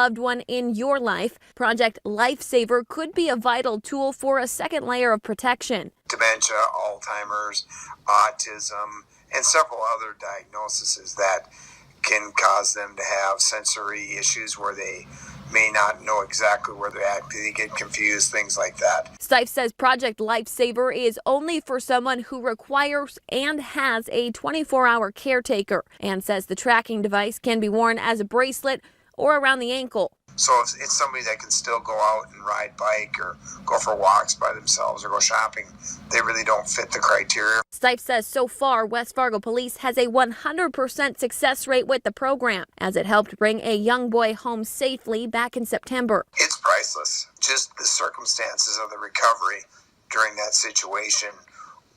loved one in your life, Project Lifesaver could be a vital tool for a second layer of protection. Dementia, Alzheimer's, autism, and several other diagnoses that can cause them to have sensory issues where they may not know exactly where they're at. They get confused, things like that. Stife says Project Lifesaver is only for someone who requires and has a 24-hour caretaker, and says the tracking device can be worn as a bracelet or around the ankle. So if it's somebody that can still go out and ride bike or go for walks by themselves or go shopping, they really don't fit the criteria. Stife says so far, West Fargo Police has a 100% success rate with the program, as it helped bring a young boy home safely back in September. It's priceless. Just the circumstances of the recovery during that situation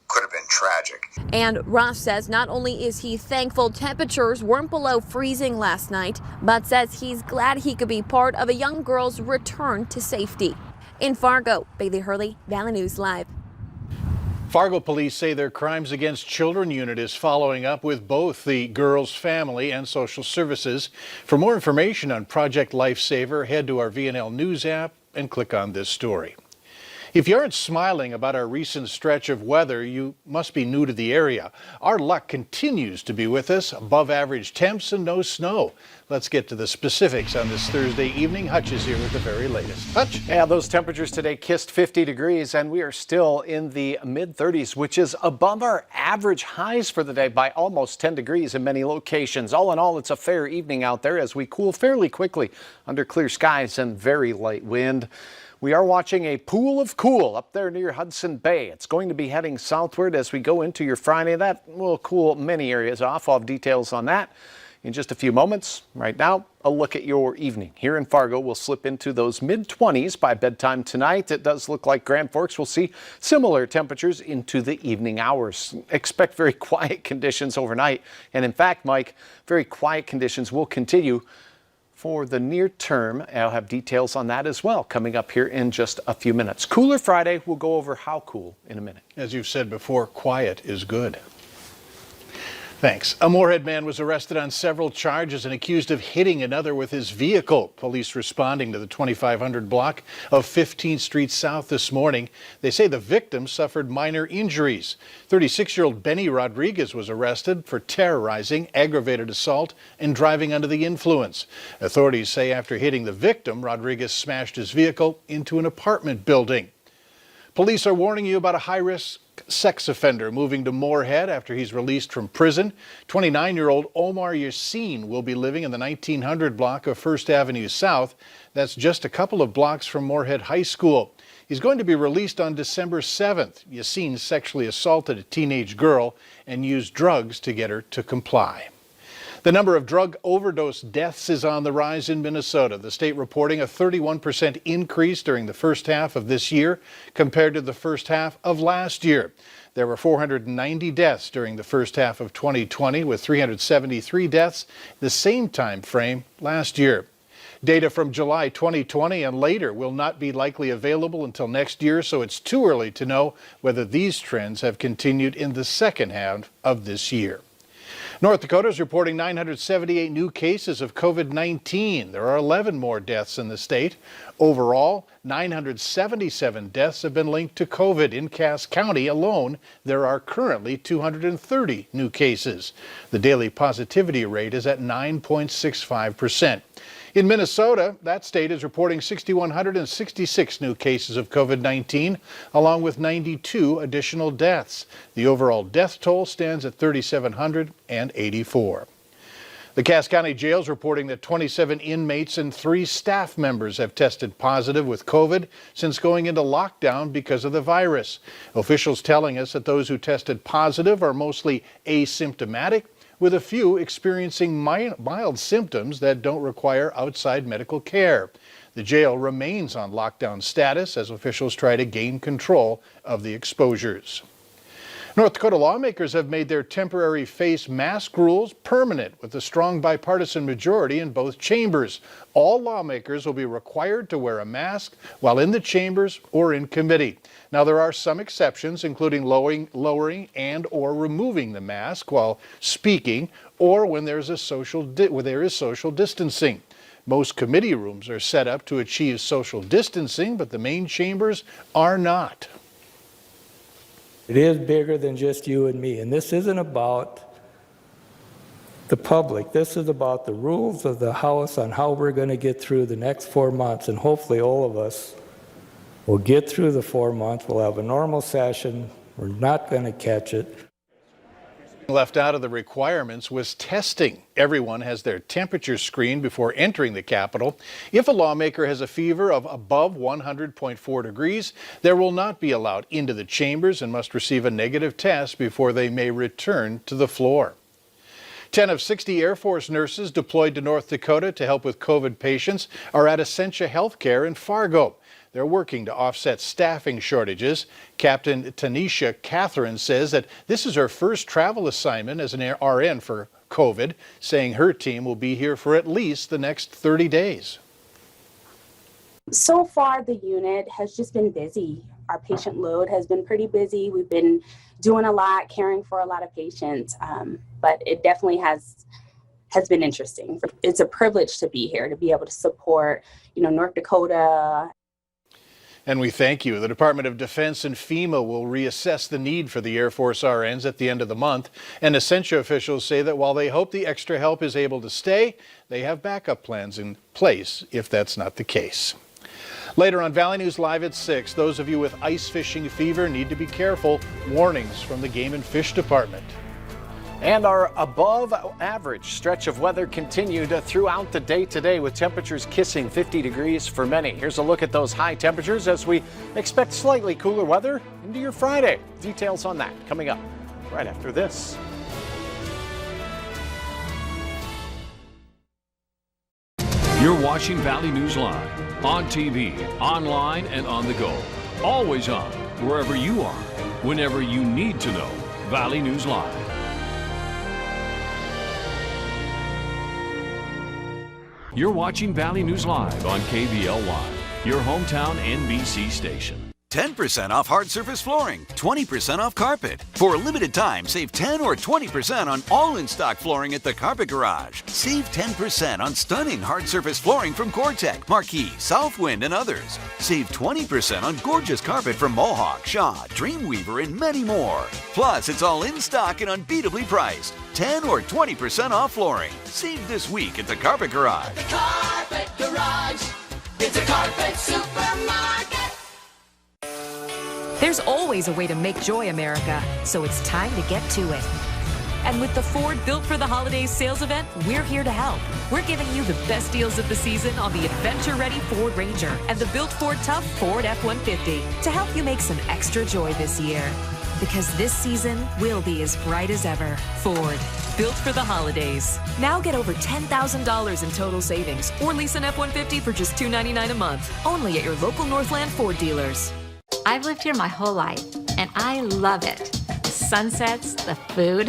could have been tragic. And Ross says not only is he thankful temperatures weren't below freezing last night, but says he's glad he could be part of a young girl's return to safety. In Fargo, Bailey Hurley, Valley News Live. Fargo police say their Crimes Against Children unit is following up with both the girl's family and social services. For more information on Project Lifesaver, head to our VNL News app and click on this story. If you aren't smiling about our recent stretch of weather, you must be new to the area. Our luck continues to be with us, above average temps and no snow. Let's get to the specifics on this Thursday evening. Hutch is here with the very latest. Hutch? Yeah, those temperatures today kissed 50 degrees, and we are still in the mid-30s, which is above our average highs for the day by almost 10 degrees in many locations. All in all, it's a fair evening out there as we cool fairly quickly under clear skies and very light wind. We are watching a pool of cool up there near Hudson Bay. It's going to be heading southward as we go into your Friday. That will cool many areas off. I'll have details on that in just a few moments. Right now, a look at your evening. Here in Fargo, we'll slip into those mid-20s by bedtime tonight. It does look like Grand Forks will see similar temperatures into the evening hours. Expect very quiet conditions overnight. And in fact, Mike, very quiet conditions will continue for the near term. I'll have details on that as well coming up here in just a few minutes. Cooler Friday. We'll go over how cool in a minute. As you've said before, quiet is good. Thanks. A Moorhead man was arrested on several charges and accused of hitting another with his vehicle. Police responding to the 2500 block of 15th Street South this morning. They say the victim suffered minor injuries. 36-year-old Benny Rodriguez was arrested for terrorizing, aggravated assault, and driving under the influence. Authorities say after hitting the victim, Rodriguez smashed his vehicle into an apartment building. Police are warning you about a high-risk sex offender moving to Moorhead after he's released from prison. 29-year-old Omar Yassin will be living in the 1900 block of 1st Avenue South. That's just a couple of blocks from Moorhead High School. He's going to be released on December 7th. Yassin sexually assaulted a teenage girl and used drugs to get her to comply. The number of drug overdose deaths is on the rise in Minnesota. The state reporting a 31% increase during the first half of this year compared to the first half of last year. There were 490 deaths during the first half of 2020, with 373 deaths the same time frame last year. Data from July 2020 and later will not be likely available until next year, so it's too early to know whether these trends have continued in the second half of this year. North Dakota is reporting 978 new cases of COVID-19. There are 11 more deaths in the state. Overall, 977 deaths have been linked to COVID. In Cass County alone, there are currently 230 new cases. The daily positivity rate is at 9.65%. In Minnesota, that state is reporting 6,166 new cases of COVID-19, along with 92 additional deaths. The overall death toll stands at 3,784. The Cass County Jail is reporting that 27 inmates and 3 staff members have tested positive with COVID since going into lockdown because of the virus. Officials telling us that those who tested positive are mostly asymptomatic, with a few experiencing mild symptoms that don't require outside medical care. The jail remains on lockdown status as officials try to gain control of the exposures. North Dakota lawmakers have made their temporary face mask rules permanent with a strong bipartisan majority in both chambers. All lawmakers will be required to wear a mask while in the chambers or in committee. Now, there are some exceptions, including lowering and or removing the mask while speaking or when there is social distancing. Most committee rooms are set up to achieve social distancing, but the main chambers are not. It is bigger than just you and me, and this isn't about the public. This is about the rules of the House on how we're going to get through the next 4 months, and hopefully all of us will get through the 4 months. We'll have a normal session. We're not going to catch it. Left out of the requirements was testing. Everyone has their temperature screened before entering the Capitol. If a lawmaker has a fever of above 100.4 degrees, they will not be allowed into the chambers and must receive a negative test before they may return to the floor. 10 of 60 Air Force nurses deployed to North Dakota to help with COVID patients are at Essentia Healthcare in Fargo. They're working to offset staffing shortages. Captain Tanisha Catherine says that this is her first travel assignment as an RN for COVID, saying her team will be here for at least the next 30 days. So far, the unit has just been busy. Our patient load has been pretty busy. We've been doing a lot, caring for a lot of patients, but it definitely has been interesting. It's a privilege to be here, to be able to support, North Dakota. And we thank you. The Department of Defense and FEMA will reassess the need for the Air Force RNs at the end of the month. And Essentia officials say that while they hope the extra help is able to stay, they have backup plans in place if that's not the case. Later on Valley News Live at 6, those of you with ice fishing fever need to be careful. Warnings from the Game and Fish Department. And our above average stretch of weather continued throughout the day today, with temperatures kissing 50 degrees for many. Here's a look at those high temperatures as we expect slightly cooler weather into your Friday. Details on that coming up right after this. You're watching Valley News Live on TV, online, and on the go. Always on, wherever you are, whenever you need to know. Valley News Live. You're watching Valley News Live on KVLY, your hometown NBC station. 10% off hard surface flooring, 20% off carpet. For a limited time, save 10 or 20% on all in-stock flooring at the Carpet Garage. Save 10% on stunning hard surface flooring from Gore-Tex, Marquee, Southwind, and others. Save 20% on gorgeous carpet from Mohawk, Shaw, Dreamweaver, and many more. Plus, it's all in stock and unbeatably priced. 10 or 20% off flooring. Save this week at the Carpet Garage. The Carpet Garage. It's a carpet supermarket. There's always a way to make joy America, so it's time to get to it. And with the Ford Built for the Holidays sales event, we're here to help. We're giving you the best deals of the season on the adventure-ready Ford Ranger and the Built Ford Tough Ford F-150 to help you make some extra joy this year. Because this season will be as bright as ever. Ford, built for the holidays. Now get over $10,000 in total savings or lease an F-150 for just $299 a month. Only at your local Northland Ford dealers. I've lived here my whole life, and I love it. The sunsets, the food.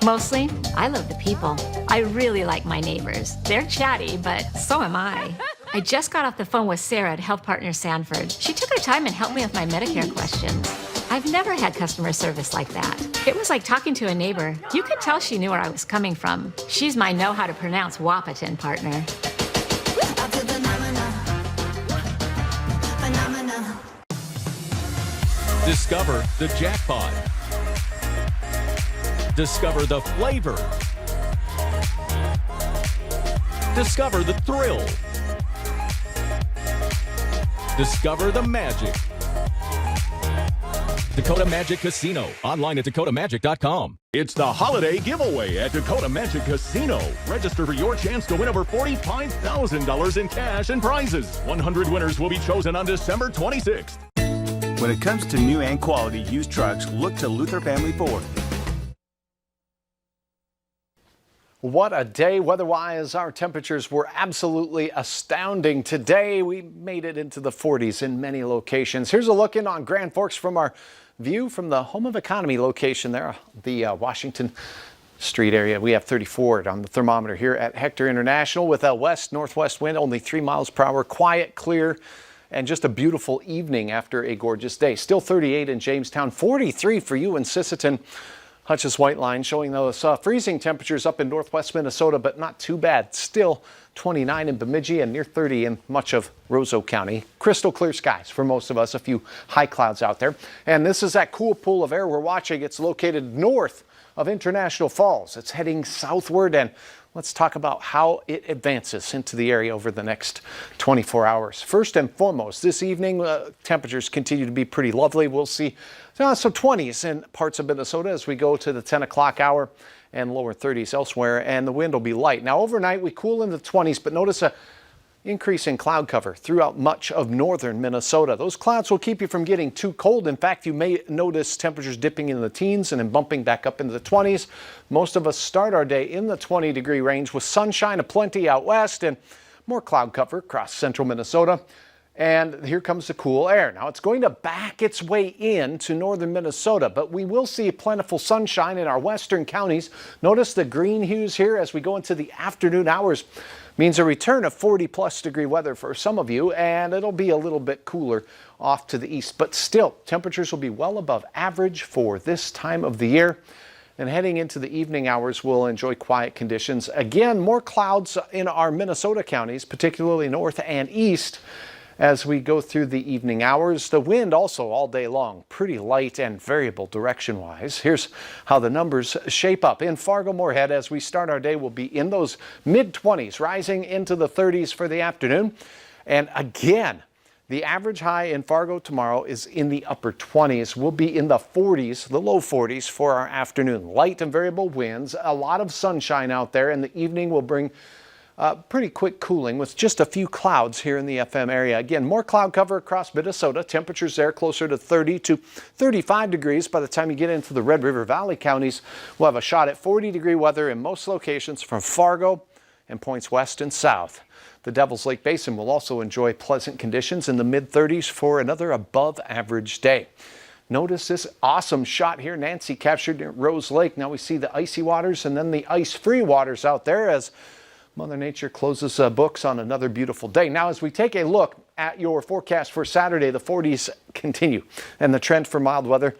Mostly, I love the people. I really like my neighbors. They're chatty, but so am I. I just got off the phone with Sarah at Health Partners Sanford. She took her time and helped me with my Medicare questions. I've never had customer service like that. It was like talking to a neighbor. You could tell she knew where I was coming from. She's my know how to pronounce Wahpeton partner. Discover the jackpot. Discover the flavor. Discover the thrill. Discover the magic. Dakota Magic Casino. Online at dakotamagic.com. It's the holiday giveaway at Dakota Magic Casino. Register for your chance to win over $45,000 in cash and prizes. 100 winners will be chosen on December 26th. When it comes to new and quality used trucks, look to Luther Family Ford. What a day weather-wise. Our temperatures were absolutely astounding. Today, we made it into the 40s in many locations. Here's a look in on Grand Forks from our view from the Home of Economy location there, the Washington Street area. We have 34 on the thermometer here at Hector International with a west-northwest wind, only 3 miles per hour, quiet, clear, and just a beautiful evening after a gorgeous day. Still 38 in Jamestown, 43 for you in Sisseton. Hutch's white line showing those freezing temperatures up in northwest Minnesota, but not too bad. Still 29 in Bemidji and near 30 in much of Roseau County. Crystal clear skies for most of us, a few high clouds out there. And this is that cool pool of air we're watching. It's located north of International Falls. It's heading southward, and let's talk about how it advances into the area over the next 24 hours. First and foremost, this evening, temperatures continue to be pretty lovely. We'll see some 20s in parts of Minnesota as we go to the 10 o'clock hour and lower 30s elsewhere, and the wind will be light. Now, overnight, we cool in the 20s, but notice a increase in cloud cover throughout much of northern Minnesota. Those clouds will keep you from getting too cold. In fact, you may notice temperatures dipping in the teens and then bumping back up into the 20s. Most of us start our day in the 20-degree range with sunshine aplenty out west and more cloud cover across central Minnesota. And here comes the cool air. Now, it's going to back its way into northern Minnesota, but we will see plentiful sunshine in our western counties. Notice the green hues here as we go into the afternoon hours. Means a return of 40-plus degree weather for some of you, and it'll be a little bit cooler off to the east. But still, temperatures will be well above average for this time of the year. And heading into the evening hours, we'll enjoy quiet conditions. Again, more clouds in our Minnesota counties, particularly north and east. As we go through the evening hours, the wind also all day long, pretty light and variable direction-wise. Here's how the numbers shape up. In Fargo-Moorhead, as we start our day, we'll be in those mid-20s, rising into the 30s for the afternoon. And again, the average high in Fargo tomorrow is in the upper 20s. We'll be in the 40s, the low 40s for our afternoon. Light and variable winds, a lot of sunshine out there, and the evening will bring pretty quick cooling with just a few clouds here in the FM area. Again, more cloud cover across Minnesota. Temperatures there closer to 30 to 35 degrees. By the time you get into the Red River Valley counties, we'll have a shot at 40-degree weather in most locations from Fargo and points west and south. The Devil's Lake Basin will also enjoy pleasant conditions in the mid-30s for another above-average day. Notice this awesome shot here Nancy captured at Rose Lake. Now we see the icy waters and then the ice-free waters out there as Mother Nature closes books on another beautiful day. Now, as we take a look at your forecast for Saturday, the 40s continue, and the trend for mild weather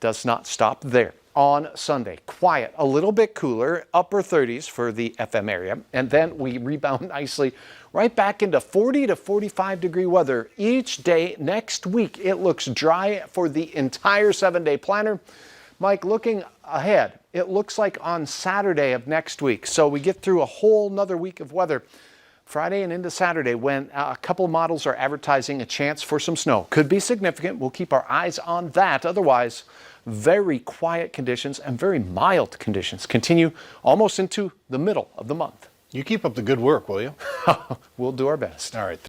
does not stop there. On Sunday, quiet, a little bit cooler, upper 30s for the FM area, and then we rebound nicely right back into 40 to 45 degree weather each day next week. It looks dry for the entire 7-day planner. Mike, looking ahead, it looks like on Saturday of next week, so we get through a whole nother week of weather. Friday and into Saturday, when a couple of models are advertising a chance for some snow. Could be significant. We'll keep our eyes on that. Otherwise, very quiet conditions and very mild conditions continue almost into the middle of the month. You keep up the good work, will you? We'll do our best. All right.